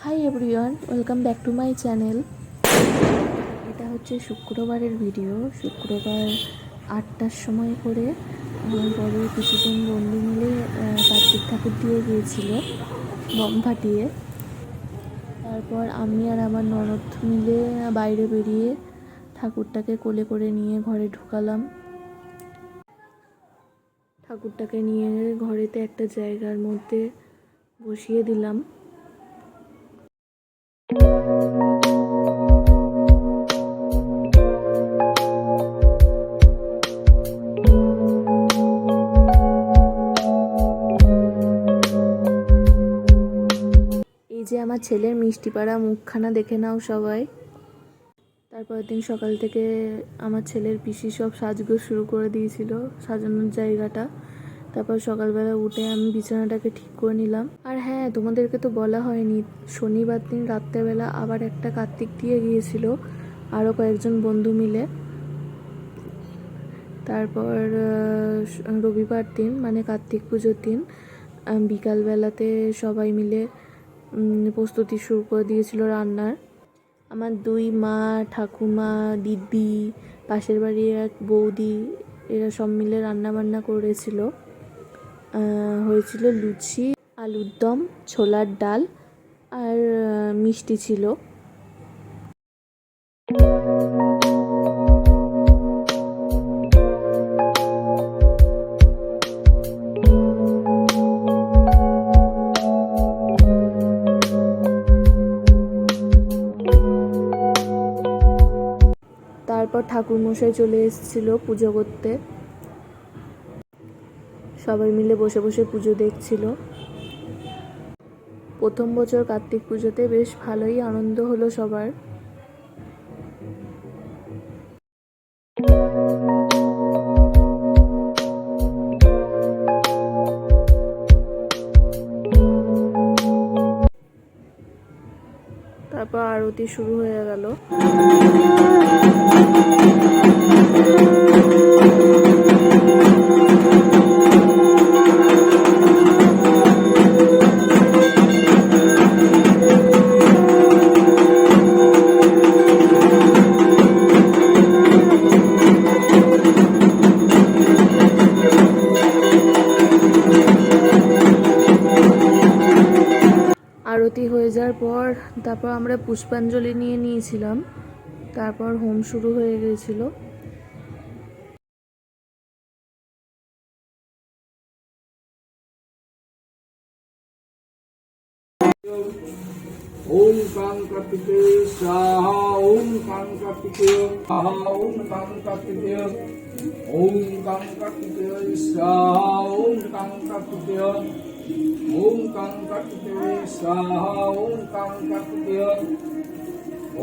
Hi everyone, welcome back to my channel. এটা হচ্ছে শুক্রবারের ভিডিও। শুক্রবার 8টার সময় করে আমার বড় কিছুজন বন্ধু মিলে কার্তিক ঠাকুর দিয়ে গিয়েছিল বম ফাটিয়ে। তারপর আমি আর আমার ননদ মিলে বাইরে বেরিয়ে ঠাকুরটাকে কোলে করে নিয়ে ঘরে ঢুকালাম। ঠাকুরটাকে নিয়ে ঘরেতে একটা জায়গার মধ্যে বসিয়ে দিলাম। এই যে আমার ছেলের মিষ্টি পাড়া মুখখানা দেখে নাও সবাই। তারপরের দিন সকাল থেকে আমার ছেলের পিসি সব সাজগোজ শুরু করে দিয়েছিল, সাজানোর জায়গাটা। তারপর সকালবেলা উঠে আমি বিছানাটাকে ঠিক করে নিলাম। আর হ্যাঁ, তোমাদেরকে তো বলা হয়নি, শনিবার দিন রাত্রেবেলা আবার একটা কার্তিক দিয়ে গিয়েছিল আরও কয়েকজন বন্ধু মিলে। তারপর রবিবার দিন মানে কার্তিক পুজোর দিন বিকালবেলাতে সবাই মিলে প্রস্তুতি শুরু করে দিয়েছিল রান্নার। আমার দুই মা, ঠাকুমা, দিদি, পাশের বাড়ির এক বৌদি, এরা সব মিলে রান্না বান্না করেছিল। হয়েছিল লুচি, আলুর দম, ছোলার ডাল আর মিষ্টি ছিল। তারপর ঠাকুরমশাই চলে এসেছিল পুজো করতে। সবাই মিলে বসে বসে পুজো দেখছিল। প্রথম বছর কার্তিক পুজোতে বেশ ভালোই আনন্দ হলো সবার। তারপর আরতি শুরু হয়ে গেল। আরতি হয়ে যাওয়ার পর তারপর আমরা পুষ্পাঞ্জলি নিয়ে নিয়েছিলাম। তারপর হোম শুরু হয়ে গিয়েছিল। ओम कां कार्तिकेय स्वाहा। ओम कां कार्तिकेय स्वाहा। ओम कां कार्तिकेय। ओम कां कार्तिकेय स्वाहा। ओम कां कार्तिकेय। ओम कां कार्तिकेय स्वाहा। ओम कां कार्तिकेय।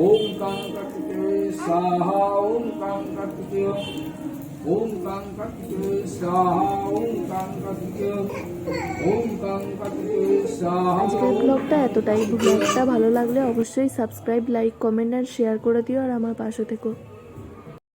ओम कां कार्तिकेय स्वाहा। ओम कां कार्तिकेय। ओम कां कार्तिकेय स्वाहा। ओम कां कार्तिकेय। ओम कां कार्तिकेय स्वाहा। আজকের ব্লগটা এতটাই। ব্লগটা ভালো লাগলে অবশ্যই সাবস্ক্রাইব, লাইক, কমেন্ট আর শেয়ার করে দিও আর আমার পাশে থেকো।